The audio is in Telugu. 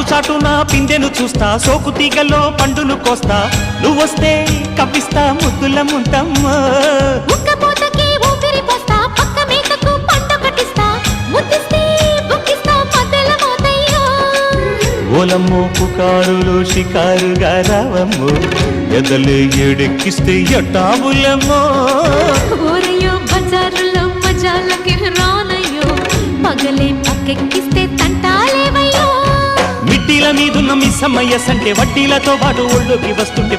చాటున పిందెను చూస్తా, సోకు తీగల్లో పండును కోస్తా, నువ్వొస్తే కప్పిస్తా ముద్దుల ముంతమ్మో. ఉక్కపోతకి ఊపిరి పోస్తా, పక్క మేకకు పంట కట్టిస్తా, ముద్దిస్తే బుక్కిస్తా మద్దెల మోతయ్యో. ఓలమ్మో పుకారులు షికారుగా రావమ్మో, ఎదలే ఏడెక్కిస్తే ఎట్టాబులమ్మో. ఊరయ్యో బజారులో మజాలకి రానయ్యో, పగలే పక్కెక్కిస్తే తంటాలేవయ్యో. మిట్టిల మీదున్న మిస్సమ్మయ్య సంటే వడ్డీలతో పాటు ఒళ్ళోకి వస్తుంటే